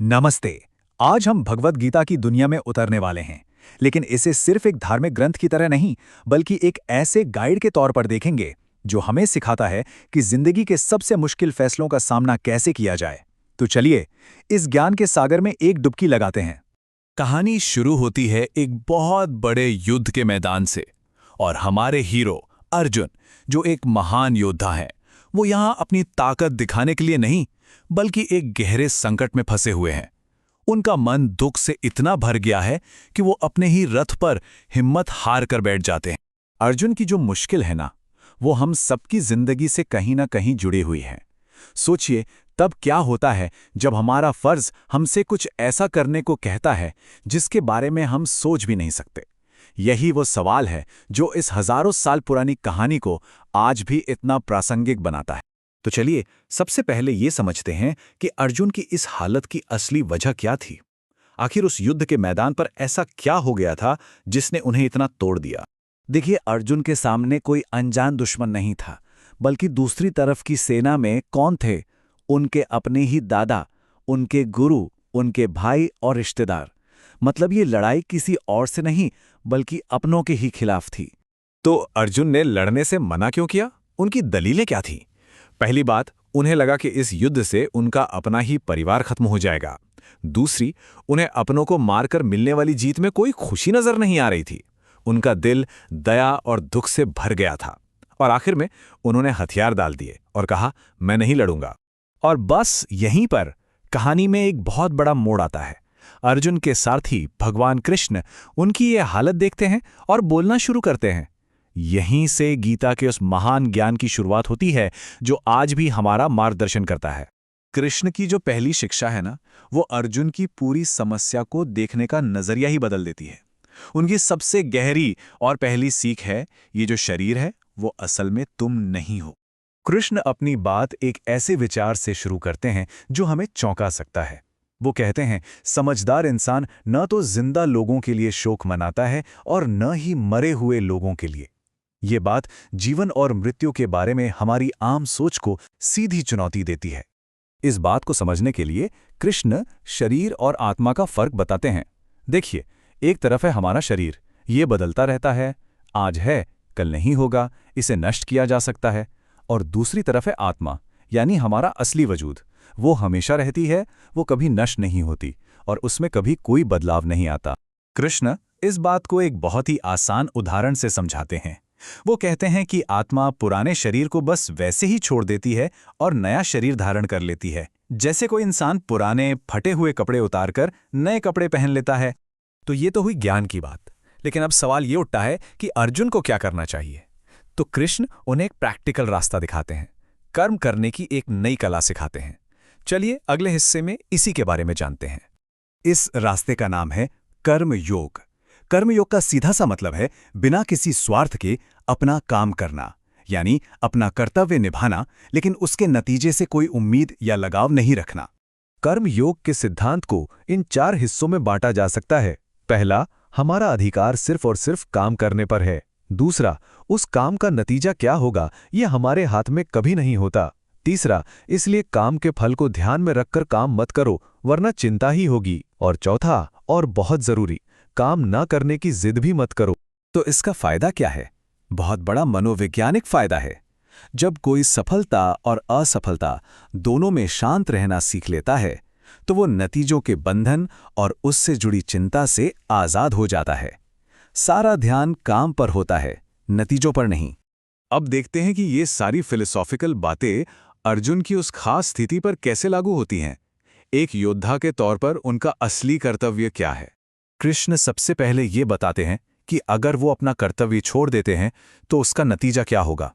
नमस्ते। आज हम भगवद गीता की दुनिया में उतरने वाले हैं, लेकिन इसे सिर्फ एक धार्मिक ग्रंथ की तरह नहीं, बल्कि एक ऐसे गाइड के तौर पर देखेंगे जो हमें सिखाता है कि जिंदगी के सबसे मुश्किल फैसलों का सामना कैसे किया जाए। तो चलिए, इस ज्ञान के सागर में एक डुबकी लगाते हैं। कहानी शुरू होती है एक बहुत बड़े युद्ध के मैदान से और हमारे हीरो अर्जुन, जो एक महान योद्धा है, वो यहाँ अपनी ताकत दिखाने के लिए नहीं, बल्कि एक गहरे संकट में फंसे हुए हैं। उनका मन दुख से इतना भर गया है कि वो अपने ही रथ पर हिम्मत हार कर बैठ जाते हैं। अर्जुन की जो मुश्किल है ना, वो हम सबकी जिंदगी से कहीं ना कहीं जुड़ी हुई है। सोचिए, तब क्या होता है जब हमारा फर्ज हमसे कुछ ऐसा करने को कहता है जिसके बारे में हम सोच भी नहीं सकते। यही वो सवाल है जो इस हजारों साल पुरानी कहानी को आज भी इतना प्रासंगिक बनाता है। तो चलिए, सबसे पहले ये समझते हैं कि अर्जुन की इस हालत की असली वजह क्या थी। आखिर उस युद्ध के मैदान पर ऐसा क्या हो गया था जिसने उन्हें इतना तोड़ दिया। देखिए, अर्जुन के सामने कोई अनजान दुश्मन नहीं था, बल्कि दूसरी तरफ की सेना में कौन थे? उनके अपने ही दादा, उनके गुरु, उनके भाई और रिश्तेदार। मतलब ये लड़ाई किसी और से नहीं, बल्कि अपनों के ही खिलाफ थी। तो अर्जुन ने लड़ने से मना क्यों किया? उनकी दलीलें क्या थीं? पहली बात, उन्हें लगा कि इस युद्ध से उनका अपना ही परिवार खत्म हो जाएगा। दूसरी, उन्हें अपनों को मारकर मिलने वाली जीत में कोई खुशी नजर नहीं आ रही थी। उनका दिल दया और दुख से भर गया था। और आखिर में उन्होंने हथियार डाल दिए और कहा, मैं नहीं लड़ूंगा। और बस यहीं पर कहानी में एक बहुत बड़ा मोड़ आता है। अर्जुन के सारथी भगवान कृष्ण उनकी ये हालत देखते हैं और बोलना शुरू करते हैं। यहीं से गीता के उस महान ज्ञान की शुरुआत होती है जो आज भी हमारा मार्गदर्शन करता है। कृष्ण की जो पहली शिक्षा है ना, वो अर्जुन की पूरी समस्या को देखने का नजरिया ही बदल देती है। उनकी सबसे गहरी और पहली सीख है, ये जो शरीर है वो असल में तुम नहीं हो। कृष्ण अपनी बात एक ऐसे विचार से शुरू करते हैं जो हमें चौंका सकता है। वो कहते हैं, समझदार इंसान न तो जिंदा लोगों के लिए शोक मनाता है और न ही मरे हुए लोगों के लिए। ये बात जीवन और मृत्यु के बारे में हमारी आम सोच को सीधी चुनौती देती है। इस बात को समझने के लिए कृष्ण शरीर और आत्मा का फर्क बताते हैं। देखिए, एक तरफ है हमारा शरीर, ये बदलता रहता है, आज है कल नहीं होगा, इसे नष्ट किया जा सकता है। और दूसरी तरफ है आत्मा, यानी हमारा असली वजूद। वो हमेशा रहती है, वो कभी नष्ट नहीं होती और उसमें कभी कोई बदलाव नहीं आता। कृष्ण इस बात को एक बहुत ही आसान उदाहरण से समझाते हैं। वो कहते हैं कि आत्मा पुराने शरीर को बस वैसे ही छोड़ देती है और नया शरीर धारण कर लेती है, जैसे कोई इंसान पुराने फटे हुए कपड़े उतारकर नए कपड़े पहन लेता है। तो ये तो हुई ज्ञान की बात, लेकिन अब सवाल ये उठता है कि अर्जुन को क्या करना चाहिए। तो कृष्ण उन्हें एक प्रैक्टिकल रास्ता दिखाते हैं, कर्म करने की एक नई कला सिखाते हैं। चलिए अगले हिस्से में इसी के बारे में जानते हैं। इस रास्ते का नाम है कर्म योग। कर्म योग का सीधा सा मतलब है बिना किसी स्वार्थ के अपना काम करना, यानी अपना कर्तव्य निभाना, लेकिन उसके नतीजे से कोई उम्मीद या लगाव नहीं रखना। कर्म योग के सिद्धांत को इन 4 हिस्सों में बांटा जा सकता है। पहला, हमारा अधिकार सिर्फ और सिर्फ काम करने पर है। दूसरा, उस काम का नतीजा क्या होगा यह हमारे हाथ में कभी नहीं होता। तीसरा, इसलिए काम के फल को ध्यान में रखकर काम मत करो, वरना चिंता ही होगी। और चौथा, और बहुत जरूरी, काम न करने की जिद भी मत करो। तो इसका फायदा क्या है? बहुत बड़ा मनोवैज्ञानिक फायदा है। जब कोई सफलता और असफलता दोनों में शांत रहना सीख लेता है, तो वो नतीजों के बंधन और उससे जुड़ी चिंता से आजाद हो जाता है। सारा ध्यान काम पर होता है, नतीजों पर नहीं। अब देखते हैं कि ये सारी फिलोसॉफिकल बातें अर्जुन की उस खास स्थिति पर कैसे लागू होती हैं। एक योद्धा के तौर पर उनका असली कर्तव्य क्या है? कृष्ण सबसे पहले ये बताते हैं कि अगर वो अपना कर्तव्य छोड़ देते हैं तो उसका नतीजा क्या होगा।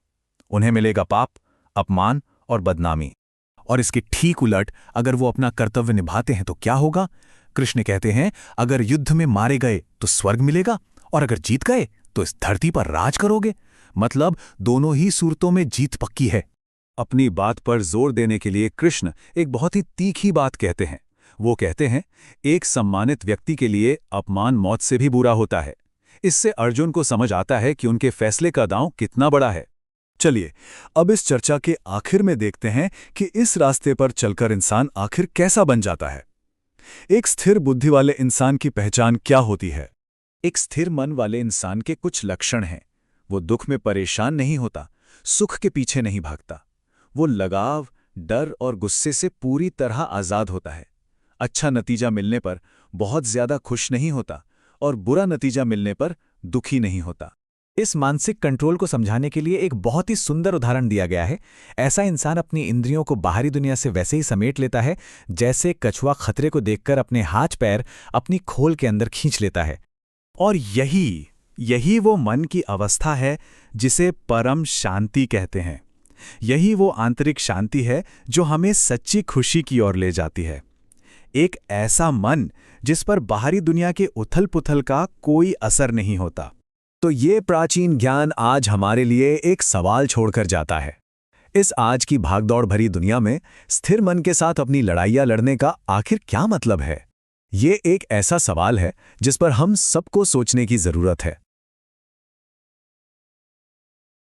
उन्हें मिलेगा पाप, अपमान और बदनामी। और इसके ठीक उलट, अगर वो अपना कर्तव्य निभाते हैं तो क्या होगा? कृष्ण कहते हैं, अगर युद्ध में मारे गए तो स्वर्ग मिलेगा, और अगर जीत गए तो इस धरती पर राज करोगे। मतलब दोनों ही सूरतों में जीत पक्की है। अपनी बात पर जोर देने के लिए कृष्ण एक बहुत ही तीखी बात कहते हैं। वो कहते हैं, एक सम्मानित व्यक्ति के लिए अपमान मौत से भी बुरा होता है। इससे अर्जुन को समझ आता है कि उनके फैसले का दांव कितना बड़ा है। चलिए अब इस चर्चा के आखिर में देखते हैं कि इस रास्ते पर चलकर इंसान आखिर कैसा बन जाता है। एक स्थिर बुद्धि वाले इंसान की पहचान क्या होती है? एक स्थिर मन वाले इंसान के कुछ लक्षण हैं। वो दुख में परेशान नहीं होता, सुख के पीछे नहीं भागता। वो लगाव, डर और गुस्से से पूरी तरह आज़ाद होता है। अच्छा नतीजा मिलने पर बहुत ज्यादा खुश नहीं होता और बुरा नतीजा मिलने पर दुखी नहीं होता। इस मानसिक कंट्रोल को समझाने के लिए एक बहुत ही सुंदर उदाहरण दिया गया है। ऐसा इंसान अपनी इंद्रियों को बाहरी दुनिया से वैसे ही समेट लेता है जैसे कछुआ खतरे को देखकर अपने हाथ पैर अपनी खोल के अंदर खींच लेता है। और यही वो मन की अवस्था है जिसे परम शांति कहते हैं। यही वो आंतरिक शांति है जो हमें सच्ची खुशी की ओर ले जाती है। एक ऐसा मन जिस पर बाहरी दुनिया के उथल-पुथल का कोई असर नहीं होता। तो ये प्राचीन ज्ञान आज हमारे लिए एक सवाल छोड़कर जाता है। इस आज की भागदौड़ भरी दुनिया में स्थिर मन के साथ अपनी लड़ाइयाँ लड़ने का आखिर क्या मतलब है? ये एक ऐसा सवाल है जिस पर हम सबको सोचने की जरूरत है।